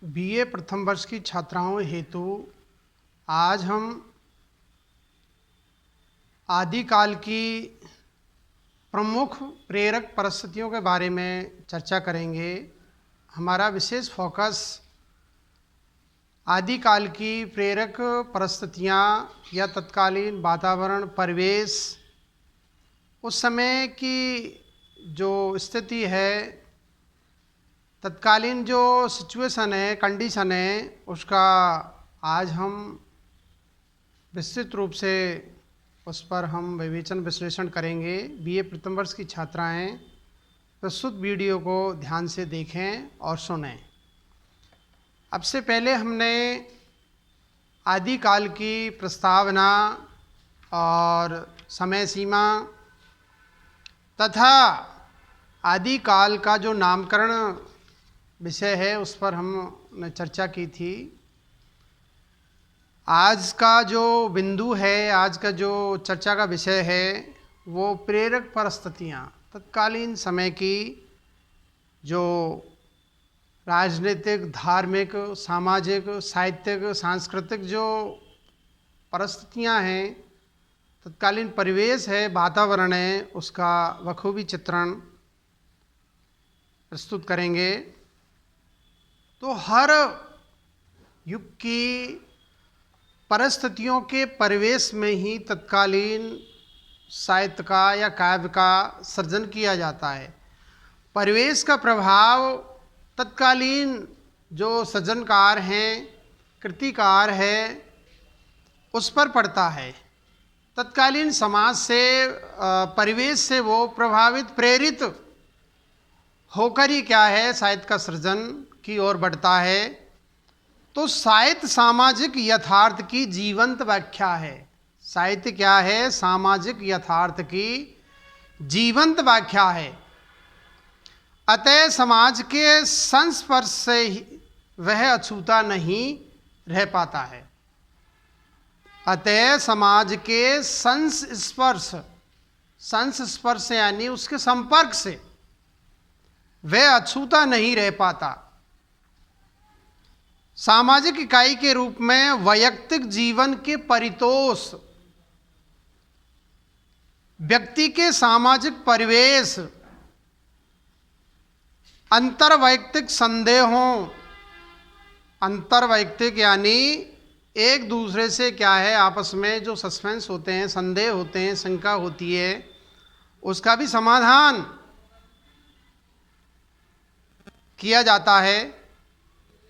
BA प्रथम वर्ष की छात्राओं हेतु आज हम आदिकाल की प्रमुख प्रेरक परिस्थितियों के बारे में चर्चा करेंगे। हमारा विशेष फोकस आदिकाल की प्रेरक परिस्थितियाँ या तत्कालीन वातावरण, परिवेश, उस समय की जो स्थिति है, तत्कालीन जो सिचुएशन है, कंडीशन है, उसका आज हम विस्तृत रूप से उस पर हम विवेचन विश्लेषण करेंगे। बीए प्रथम वर्ष की छात्राएं प्रस्तुत वीडियो को ध्यान से देखें और सुनें। अब से पहले हमने आदिकाल की प्रस्तावना और समय सीमा तथा आदिकाल का जो नामकरण विषय है उस पर हमने चर्चा की थी। आज का जो बिंदु है, आज का जो चर्चा का विषय है, वो प्रेरक परिस्थितियाँ, तत्कालीन समय की जो राजनीतिक, धार्मिक, सामाजिक, साहित्यिक, सांस्कृतिक जो परिस्थितियाँ हैं, तत्कालीन परिवेश है, वातावरण है, उसका बखूबी चित्रण प्रस्तुत करेंगे। तो हर युग की परिस्थितियों के परिवेश में ही तत्कालीन साहित्य का या काव्य का सृजन किया जाता है। परिवेश का प्रभाव तत्कालीन जो सृजनकार हैं, कृतिकार है, उस पर पड़ता है। तत्कालीन समाज से, परिवेश से वो प्रभावित, प्रेरित होकर ही क्या है, साहित्य का सृजन की ओर बढ़ता है। तो साहित्य सामाजिक यथार्थ की जीवंत व्याख्या है। साहित्य क्या है? सामाजिक यथार्थ की जीवंत व्याख्या है। अतः समाज के संस्पर्श से वह अछूता नहीं रह पाता है। अतः समाज के संस्पर्श यानी उसके संपर्क से वह अछूता नहीं रह पाता। सामाजिक इकाई के रूप में वैयक्तिक जीवन के परितोष, व्यक्ति के सामाजिक परिवेश, अंतर्वैयक्तिक संदेहों, अंतर्वैयक्तिक यानी एक दूसरे से क्या है, आपस में जो सस्पेंस होते हैं, संदेह होते हैं, शंका होती है, उसका भी समाधान किया जाता है।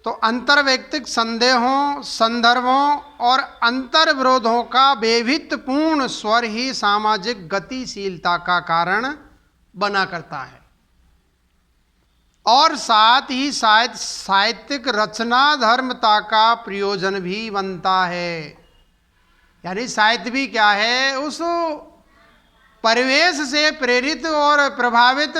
तो अंतर्वैयक्तिक संदेहों, संदर्भों और अंतर्विरोधों का वैविध्यपूर्ण स्वर ही सामाजिक गतिशीलता का कारण बना करता है। और साथ ही साहित्यिक रचना धर्मता का प्रयोजन भी बनता है। यानी साहित्य भी क्या है, उस परिवेश से प्रेरित और प्रभावित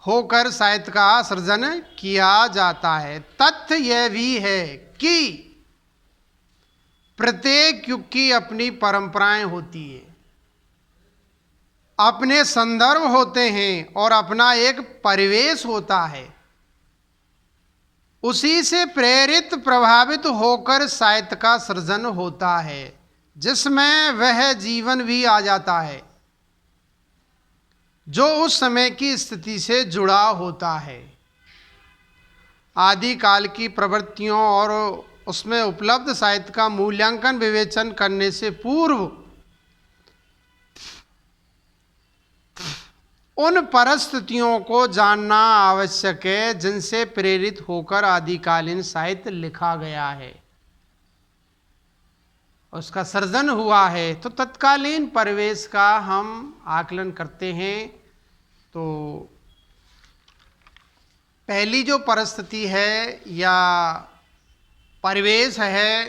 होकर साहित्य का सृजन किया जाता है। तथ्य यह भी है कि प्रत्येक युग की अपनी परंपराएं होती है, अपने संदर्भ होते हैं और अपना एक परिवेश होता है। उसी से प्रेरित, प्रभावित होकर साहित्य का सृजन होता है, जिसमें वह जीवन भी आ जाता है जो उस समय की स्थिति से जुड़ा होता है। आदिकाल की प्रवृत्तियों और उसमें उपलब्ध साहित्य का मूल्यांकन, विवेचन करने से पूर्व उन परिस्थितियों को जानना आवश्यक है जिनसे प्रेरित होकर आदिकालीन साहित्य लिखा गया है, उसका सृजन हुआ है। तो तत्कालीन परिवेश का हम आकलन करते हैं। तो पहली जो परिस्थिति है या परिवेश है,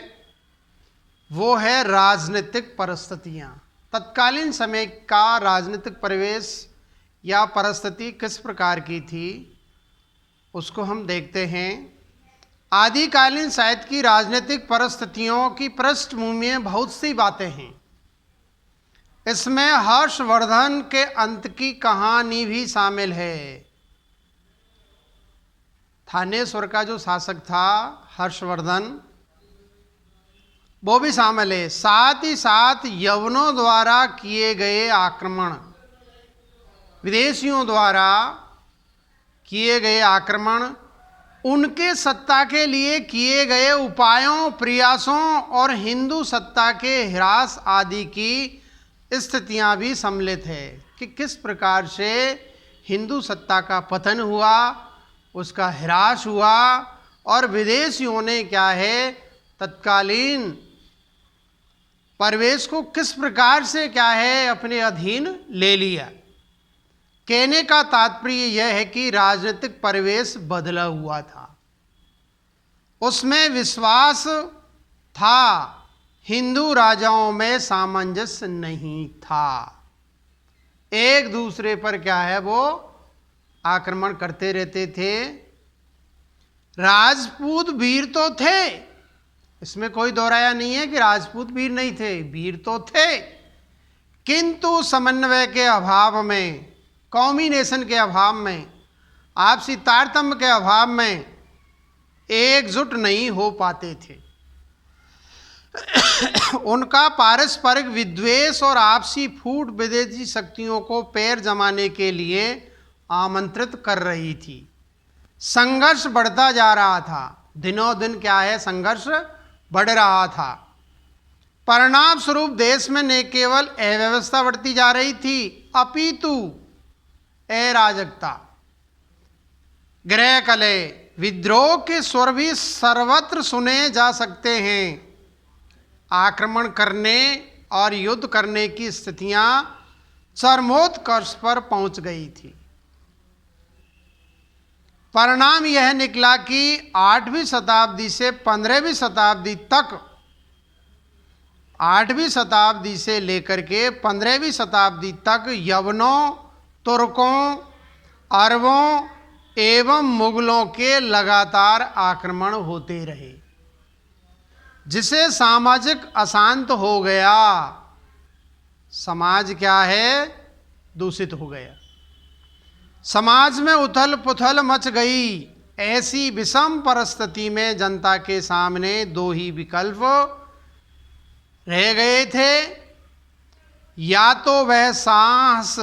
वो है राजनीतिक परिस्थितियाँ। तत्कालीन समय का राजनीतिक परिवेश या परिस्थिति किस प्रकार की थी, उसको हम देखते हैं। आदिकालीन साहित्य की राजनीतिक परिस्थितियों की पृष्ठभूमि में बहुत सी बातें हैं। इसमें हर्षवर्धन के अंत की कहानी भी शामिल है। थानेश्वर का जो शासक था हर्षवर्धन, वो भी शामिल है। साथ ही साथ यवनों द्वारा किए गए आक्रमण, विदेशियों द्वारा किए गए आक्रमण, उनके सत्ता के लिए किए गए उपायों, प्रयासों और हिंदू सत्ता के ह्रास आदि की स्थितियां भी सम्मिलित है कि किस प्रकार से हिंदू सत्ता का पतन हुआ, उसका ह्रास हुआ और विदेशियों ने क्या है तत्कालीन परिवेश को किस प्रकार से क्या है अपने अधीन ले लिया। कहने का तात्पर्य यह है कि राजनीतिक परिवेश बदला हुआ था, उसमें विश्वास था, हिंदू राजाओं में सामंजस्य नहीं था, एक दूसरे पर क्या है वो आक्रमण करते रहते थे। राजपूत वीर तो थे, इसमें कोई दोहराया नहीं है कि राजपूत वीर नहीं थे, वीर तो थे, किंतु समन्वय के अभाव में, कॉम्बिनेशन के अभाव में, आपसी तारतम्य के अभाव में एकजुट नहीं हो पाते थे। उनका पारस्परिक विद्वेष और आपसी फूट विदेशी शक्तियों को पैर जमाने के लिए आमंत्रित कर रही थी। संघर्ष बढ़ता जा रहा था, दिनों दिन क्या है संघर्ष बढ़ रहा था। परिणाम स्वरूप देश में न केवल अव्यवस्था बढ़ती जा रही थी अपितु अराजकता, गृह कलह, विद्रोह के स्वर भी सर्वत्र सुने जा सकते हैं। आक्रमण करने और युद्ध करने की स्थितियां चरमोत्कर्ष पर पहुंच गई थी। परिणाम यह निकला कि 8वीं शताब्दी से 15वीं शताब्दी तक, 8वीं शताब्दी से लेकर के 15वीं शताब्दी तक यवनों, तुर्कों, अरबों एवं मुगलों के लगातार आक्रमण होते रहे, जिसे सामाजिक अशांत हो गया। समाज क्या है दूषित हो गया, समाज में उथल पुथल मच गई। ऐसी विषम परिस्थिति में जनता के सामने दो ही विकल्प रह गए थे, या तो वह साहस,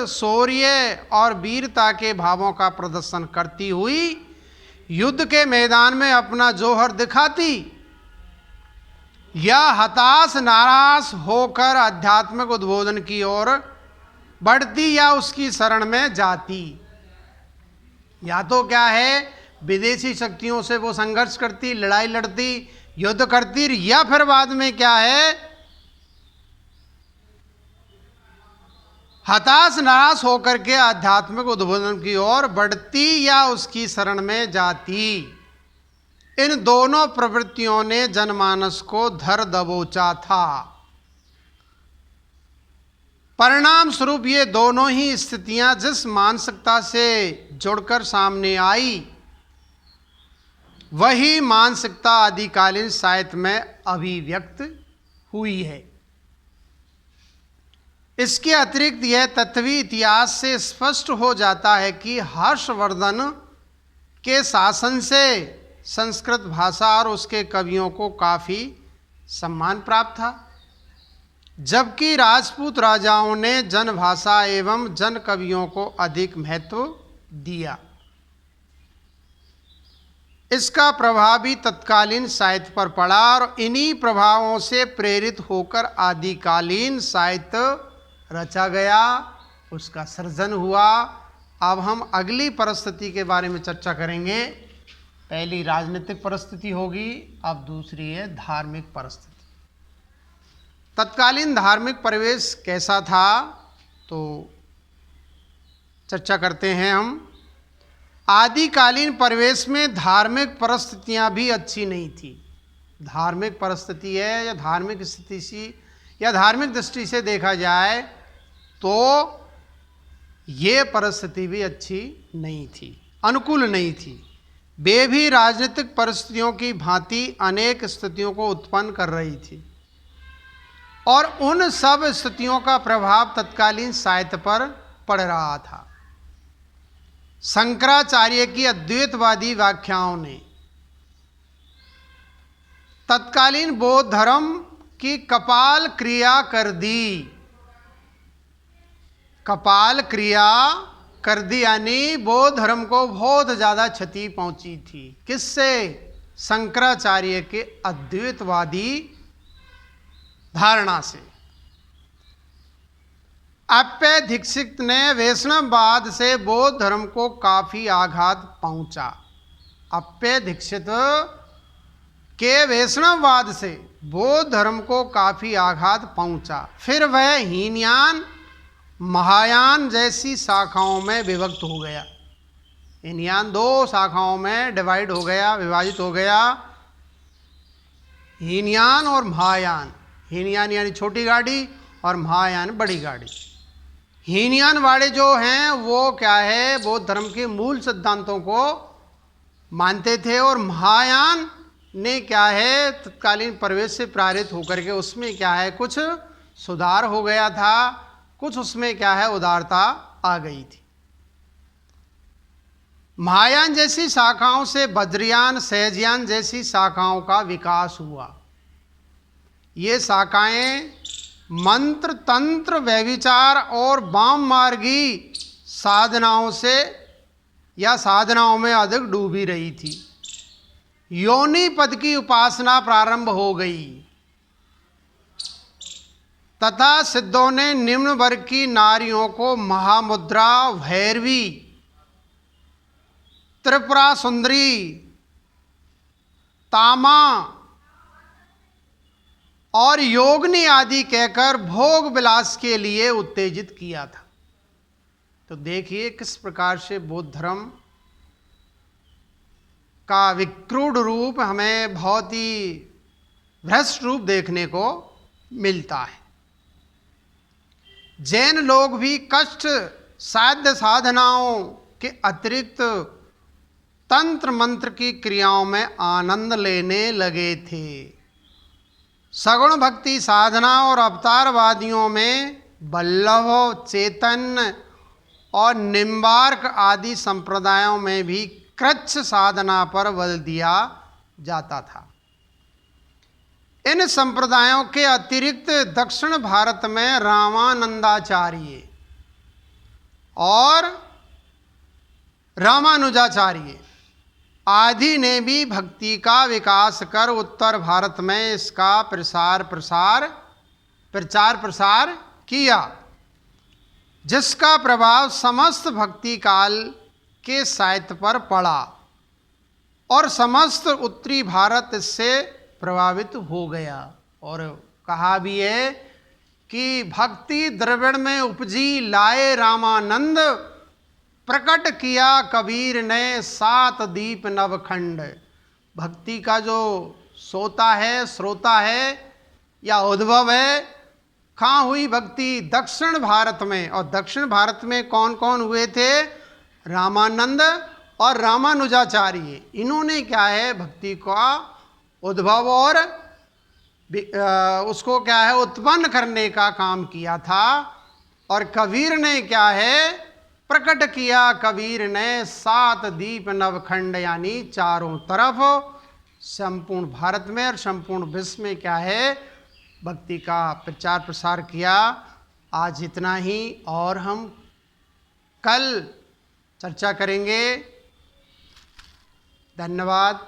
शौर्य और वीरता के भावों का प्रदर्शन करती हुई युद्ध के मैदान में अपना जौहर दिखाती, या हताश नाराज होकर आध्यात्मिक उद्बोधन की ओर बढ़ती या उसकी शरण में जाती। या तो क्या है विदेशी शक्तियों से वो संघर्ष करती, लड़ाई लड़ती, युद्ध करती, या फिर बाद में क्या है हताश नाराज होकर के आध्यात्मिक उद्बोधन की ओर बढ़ती या उसकी शरण में जाती। इन दोनों प्रवृत्तियों ने जनमानस को धर दबोचा था। परिणाम स्वरूप ये दोनों ही स्थितियां जिस मानसिकता से जुड़कर सामने आई, वही मानसिकता आदिकालीन साहित्य में अभिव्यक्त हुई है। इसके अतिरिक्त यह तत्व इतिहास से स्पष्ट हो जाता है कि हर्षवर्धन के शासन से संस्कृत भाषा और उसके कवियों को काफ़ी सम्मान प्राप्त था, जबकि राजपूत राजाओं ने जनभाषा एवं जन कवियों को अधिक महत्व दिया। इसका प्रभाव भी तत्कालीन साहित्य पर पड़ा और इन्हीं प्रभावों से प्रेरित होकर आदिकालीन साहित्य रचा गया, उसका सृजन हुआ। अब हम अगली परिस्थिति के बारे में चर्चा करेंगे। पहली राजनीतिक परिस्थिति होगी, अब दूसरी है धार्मिक परिस्थिति। तत्कालीन धार्मिक परिवेश कैसा था तो चर्चा करते हैं हम। आदिकालीन परिवेश में धार्मिक परिस्थितियां भी अच्छी नहीं थी। धार्मिक परिस्थिति है या धार्मिक स्थिति सी या धार्मिक दृष्टि से देखा जाए तो ये परिस्थिति भी अच्छी नहीं थी, अनुकूल नहीं थी। वे भी राजनीतिक परिस्थितियों की भांति अनेक स्थितियों को उत्पन्न कर रही थी और उन सब स्थितियों का प्रभाव तत्कालीन साहित्य पर पड़ रहा था। शंकराचार्य की अद्वैतवादी व्याख्याओं ने तत्कालीन बौद्ध धर्म की कपाल क्रिया कर दी। कपाल क्रिया कर दी यानी बौद्ध धर्म को बहुत ज़्यादा क्षति पहुंची थी। किससे? शंकराचार्य के अद्वैतवादी धारणा से। अप्पय दीक्षित ने वैष्णववाद से बौद्ध धर्म को काफी आघात पहुंचा। अप्पय दीक्षित के वैष्णववाद से बौद्ध धर्म को काफी आघात पहुंचा। फिर वह हीनयान महायान जैसी शाखाओं में विभक्त हो गया। हीनयान दो शाखाओं में डिवाइड हो गया, विभाजित हो गया, हीनयान और महायान। हीनयान यानी छोटी गाड़ी और महायान बड़ी गाड़ी। हीनयान वाले जो हैं वो क्या है, बौद्ध धर्म के मूल सिद्धांतों को मानते थे, और महायान ने क्या है तत्कालीन परिवेश से प्रेरित होकर के उसमें क्या है कुछ सुधार हो गया था, कुछ उसमें क्या है उदारता आ गई थी। महायान जैसी शाखाओं से वज्रयान सहजयान जैसी शाखाओं का विकास हुआ। ये शाखाएं मंत्र तंत्र व्यभिचार और वाम मार्गी साधनाओं से या साधनाओं में अधिक डूबी रही थी। योनि पद की उपासना प्रारंभ हो गई तथा सिद्धों ने निम्न वर्ग की नारियों को महामुद्रा, भैरवी, त्रिपुरा सुंदरी, तामा और योगिनी आदि कहकर भोग विलास के लिए उत्तेजित किया था। तो देखिए किस प्रकार से बौद्ध धर्म का विक्रूर रूप हमें बहुत ही भ्रष्ट रूप देखने को मिलता है। जैन लोग भी कष्ट साध्य साधनाओं के अतिरिक्त तंत्र मंत्र की क्रियाओं में आनंद लेने लगे थे। सगुण भक्ति साधना और अवतारवादियों में वल्लभ, चैतन्य और निम्बार्क आदि संप्रदायों में भी कृच्छ साधना पर बल दिया जाता था। इन संप्रदायों के अतिरिक्त दक्षिण भारत में रामानंदाचार्य और रामानुजाचार्य आदि ने भी भक्ति का विकास कर उत्तर भारत में इसका प्रचार प्रसार किया, जिसका प्रभाव समस्त भक्ति काल के साहित्य पर पड़ा और समस्त उत्तरी भारत इससे प्रभावित हो गया। और कहा भी है कि भक्ति द्रविड़ में उपजी, लाए रामानंद, प्रकट किया कबीर ने 7 दीप नवखंड। भक्ति का जो श्रोता है या उद्भव है, कहाँ हुई भक्ति? दक्षिण भारत में। और दक्षिण भारत में कौन कौन हुए थे? रामानंद और रामानुजाचार्य। इन्होंने क्या है भक्ति का उद्भव और उसको क्या है उत्पन्न करने का काम किया था। और कबीर ने क्या है प्रकट किया, कबीर ने 7 दीप नवखंड यानी चारों तरफ संपूर्ण भारत में और संपूर्ण विश्व में क्या है भक्ति का प्रचार प्रसार किया। आज इतना ही, और हम कल चर्चा करेंगे। धन्यवाद।